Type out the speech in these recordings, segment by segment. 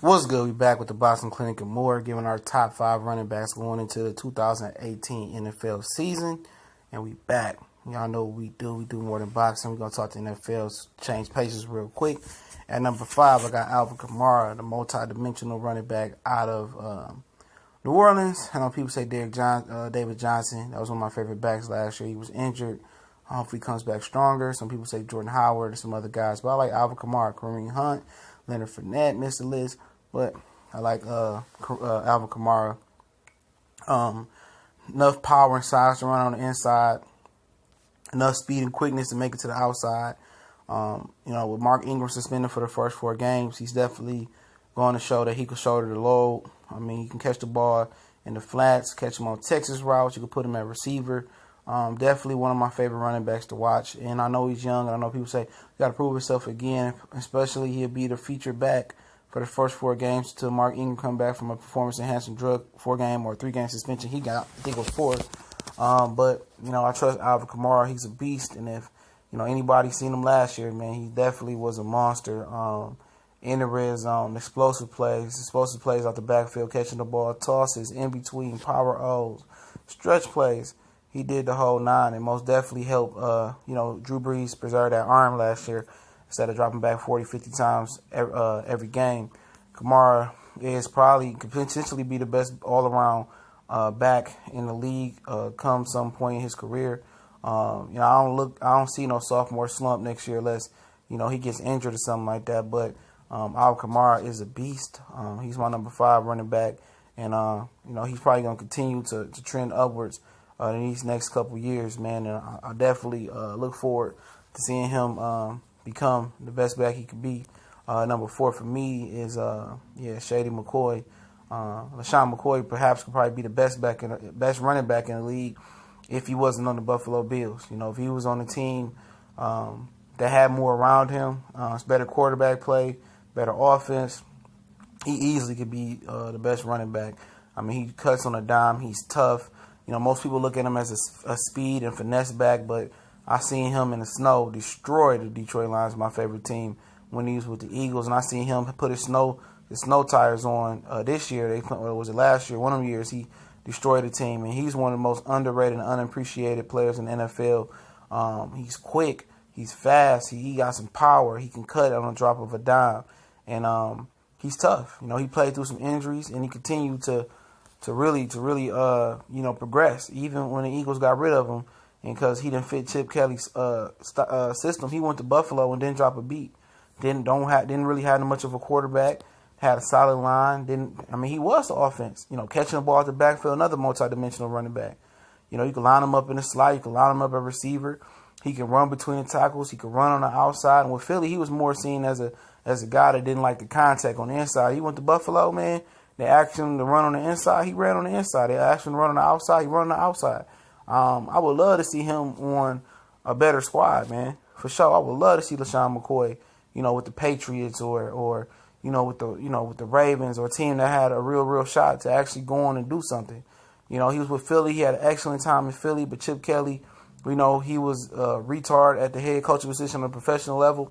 What's good? We back with the Boxing Clinic and more, giving our top 5 running backs going into the 2018 NFL season. And we back. Y'all know what we do. We do more than boxing. We're going to talk to NFL, change paces real quick. At number 5, I got Alvin Kamara, the multi-dimensional running back out of New Orleans. I know people say David Johnson. That was one of my favorite backs last year. He was injured. Hopefully he comes back stronger. Some people say Jordan Howard and some other guys. But I like Alvin Kamara, Kareem Hunt, Leonard Fournette missed the list. But I like Alvin Kamara. Enough power and size to run on the inside. Enough speed and quickness to make it to the outside. With Mark Ingram suspended for the first 4 games, he's definitely going to show that he can shoulder the load. I mean, he can catch the ball in the flats, catch him on Texas routes. You can put him at receiver. Definitely one of my favorite running backs to watch. And I know he's young, and I know people say, got to prove himself again, especially he'll be the featured back for the first 4 games until Mark Ingram come back from a performance-enhancing drug 4-game or 3-game suspension. He got, I think it was 4. But I trust Alvin Kamara. He's a beast. And if, anybody seen him last year, man, he definitely was a monster. In the red zone, explosive plays out the backfield, catching the ball, tosses, in between, power O's, stretch plays. He did the whole 9 and most definitely helped, Drew Brees preserve that arm last year. Instead of dropping back 40, 50 times every game, Kamara could potentially be the best all-around back in the league come some point in his career. I don't see no sophomore slump next year unless he gets injured or something like that. But Alvin Kamara is a beast. He's my number 5 running back, and he's probably gonna continue to trend upwards in these next couple years, man. And I definitely look forward to seeing him become the best back he could be. Number 4 for me is Shady McCoy. LeSean McCoy perhaps could probably be the best running back in the league if he wasn't on the Buffalo Bills. If he was on a team that had more around him, it's better quarterback play, better offense, he easily could be the best running back. I mean, he cuts on a dime. He's tough. Most people look at him as a speed and finesse back, but I seen him in the snow destroy the Detroit Lions, my favorite team, when he was with the Eagles, and I seen him put his snow tires on this year. Was it last year? One of them years he destroyed the team, and he's one of the most underrated and unappreciated players in the NFL. He's quick, he's fast, he got some power, he can cut on a drop of a dime, and he's tough. He played through some injuries, and he continued to really progress, even when the Eagles got rid of him. And because he didn't fit Chip Kelly's system, he went to Buffalo and didn't drop a beat. Didn't really have much of a quarterback. Had a solid line. He was the offense. Catching the ball at the backfield, another multi-dimensional running back. You can line him up in the slot. You can line him up at receiver. He can run between the tackles. He can run on the outside. And with Philly, he was more seen as a guy that didn't like the contact on the inside. He went to Buffalo, man. They asked him to run on the inside. He ran on the inside. They asked him to run on the outside. He ran on the outside. I would love to see him on a better squad, man. For sure. I would love to see LeSean McCoy, with the Patriots or with the Ravens, or a team that had a real shot to actually go on and do something. He was with Philly. He had an excellent time in Philly, but Chip Kelly, he was retard at the head coaching position on a professional level.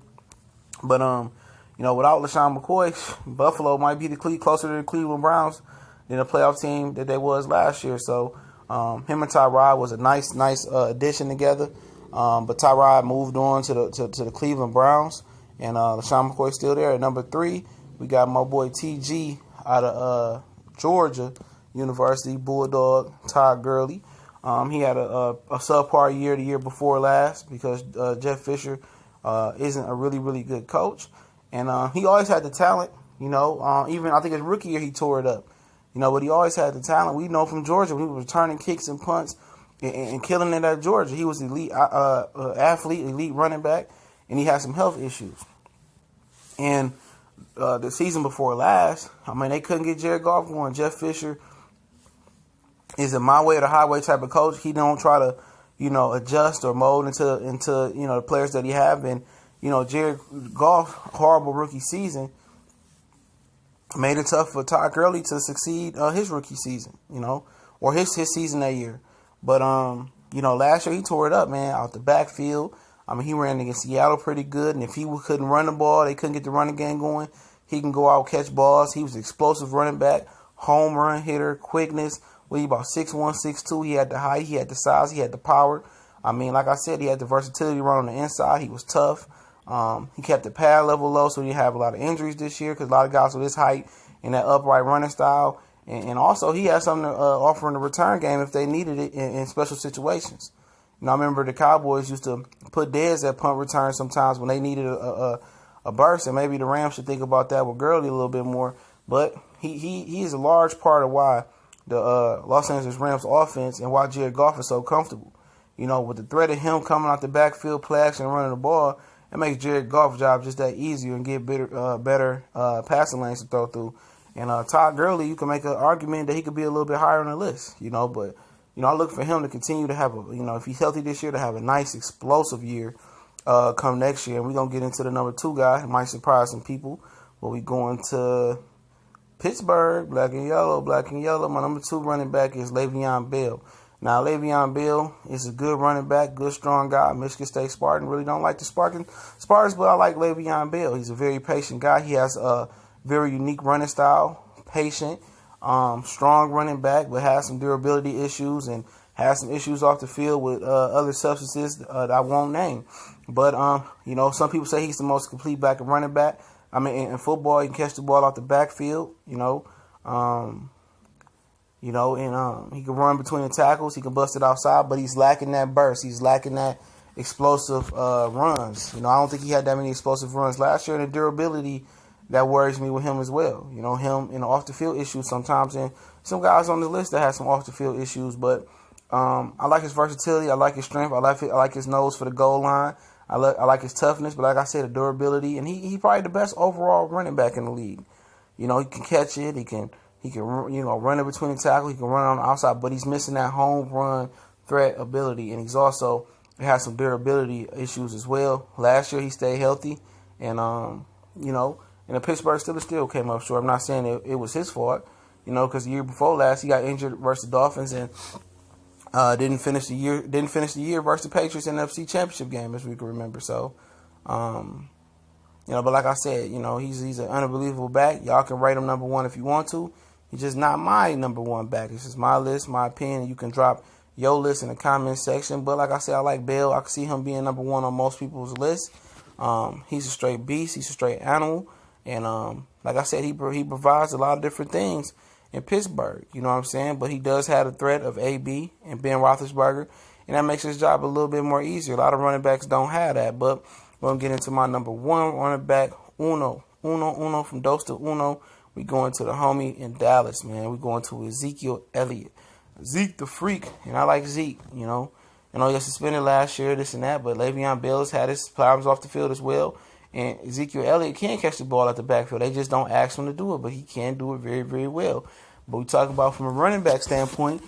But without LeSean McCoy, Buffalo might be closer to the Cleveland Browns than a playoff team that they was last year. So him and Tyrod was a nice addition together. But Tyrod moved on to the Cleveland Browns, and LeSean McCoy's still there. At number 3, we got my boy TG out of Georgia University, Bulldog, Todd Gurley. He had a subpar year the year before last because Jeff Fisher isn't a really good coach. And he always had the talent, even I think his rookie year he tore it up. But he always had the talent. We know from Georgia when he was returning kicks and punts and killing it at Georgia. He was elite athlete, elite running back, and he had some health issues. And the season before last, they couldn't get Jared Goff going. Jeff Fisher is a my way or the highway type of coach. He don't try to, adjust or mold into the players that he have. And Jared Goff, horrible rookie season, made it tough for Todd Gurley to succeed his rookie season, or his season that year. But last year he tore it up, man, out the backfield. He ran against Seattle pretty good, and if he couldn't run the ball, they couldn't get the running game going. He can go out, catch balls. He was an explosive running back, home run hitter, quickness. He about 6'1", 6'2". He had the height, he had the size, he had the power. I mean, like I said, he had the versatility to run on the inside. He was tough. He kept the pad level low, so he didn't have a lot of injuries this year because a lot of guys with his height and that upright running style. And also, he had something to offer in the return game if they needed it in special situations. I remember the Cowboys used to put Dez at punt return sometimes when they needed a burst, and maybe the Rams should think about that with Gurley a little bit more. But he is a large part of why the Los Angeles Rams offense and why Jared Goff is so comfortable. With the threat of him coming out the backfield, play action, and running the ball, it makes Jared Goff's job just that easier and get better passing lanes to throw through. And Todd Gurley, you can make an argument that he could be a little bit higher on the list, but, I look for him to continue to have, if he's healthy this year, to have a nice, explosive year come next year. And we're going to get into the number 2 guy. It might surprise some people, but we're going to Pittsburgh, black and yellow. My number 2 running back is Le'Veon Bell. Now, Le'Veon Bell is a good running back, good, strong guy. Michigan State Spartan. Really don't like the Spartans, but I like Le'Veon Bell. He's a very patient guy. He has a very unique running style, patient, strong running back, but has some durability issues and has some issues off the field with other substances that I won't name. But, some people say he's the most complete back and running back. I mean, in football, he can catch the ball off the backfield, he can run between the tackles. He can bust it outside, but he's lacking that burst. He's lacking that explosive runs. I don't think he had that many explosive runs last year, and the durability that worries me with him as well. Him in the off-the-field issues sometimes, and some guys on the list that have some off-the-field issues, but I like his versatility. I like his strength. I like his nose for the goal line. I like his toughness, but like I said, the durability, and he probably the best overall running back in the league. He can catch it. He can run it between the tackles. He can run on the outside, but he's missing that home run threat ability, and he's also has some durability issues as well. Last year he stayed healthy, and and the Pittsburgh Steelers still came up short. I'm not saying it was his fault, because the year before last he got injured versus the Dolphins and didn't finish the year versus the Patriots in the NFC Championship game, as we can remember. So, but like I said, he's an unbelievable back. Y'all can rate him number 1 if you want to. He's just not my number 1 back. This is my list, my opinion. You can drop your list in the comment section. But like I said, I like Bell. I can see him being number 1 on most people's list. He's a straight beast. He's a straight animal. And like I said, he provides a lot of different things in Pittsburgh. You know what I'm saying? But he does have the threat of AB and Ben Roethlisberger. And that makes his job a little bit more easier. A lot of running backs don't have that. But we're going to get into my number 1 running back, Uno from Dos to Uno. We going to the homie in Dallas, man. We going to Ezekiel Elliott. Zeke the freak. And I like Zeke, I know he got suspended last year, this and that, but Le'Veon Bell has had his problems off the field as well. And Ezekiel Elliott can catch the ball at the backfield. They just don't ask him to do it, but he can do it very, very well. But we talk about from a running back standpoint,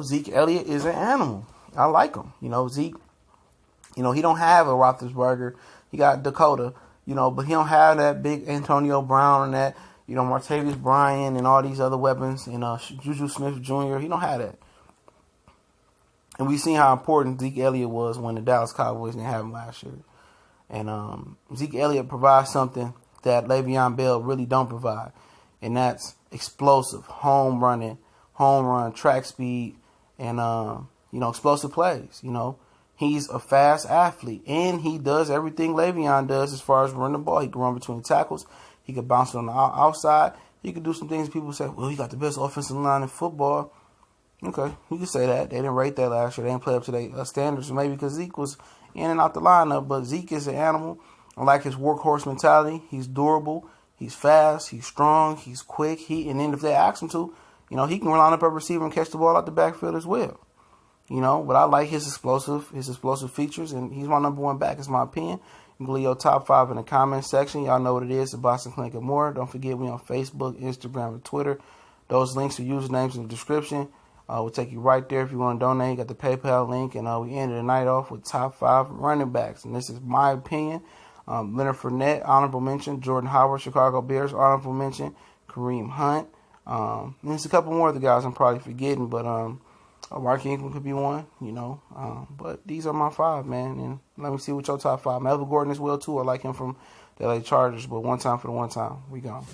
Zeke Elliott is an animal. I like him. Zeke, he don't have a Roethlisberger. He got Dakota, but he don't have that big Antonio Brown and that, Martavis Bryant and all these other weapons, and Juju Smith Jr. He don't have that. And we've seen how important Zeke Elliott was when the Dallas Cowboys didn't have him last year. And Zeke Elliott provides something that Le'Veon Bell really don't provide, and that's explosive, home run, track speed, and explosive plays. He's a fast athlete, and he does everything Le'Veon does as far as running the ball. He can run between the tackles. He can bounce it on the outside. He can do some things people say, well, he got the best offensive line in football. Okay, you can say that. They didn't rate that last year. They didn't play up to their standards, maybe because Zeke was in and out the lineup. But Zeke is an animal. I like his workhorse mentality. He's durable. He's fast. He's strong. He's quick. And then if they ask him to, he can line up a receiver and catch the ball out the backfield as well. But I like his explosive features, and he's my number 1 back, is my opinion. You can leave your top 5 in the comment section. Y'all know what it is, the Boston Clinic and more. Don't forget we on Facebook, Instagram, and Twitter. Those links are usernames in the description. We'll take you right there if you want to donate. You got the PayPal link, and we ended the night off with top 5 running backs. And this is my opinion. Leonard Fournette, honorable mention. Jordan Howard, Chicago Bears, honorable mention. Kareem Hunt. And there's a couple more of the guys I'm probably forgetting, but Mark Ingram could be one, but these are my 5, man. And let me see what your top 5. Melvin Gordon as well, too. I like him from the LA Chargers, but one time for the one time. We gone.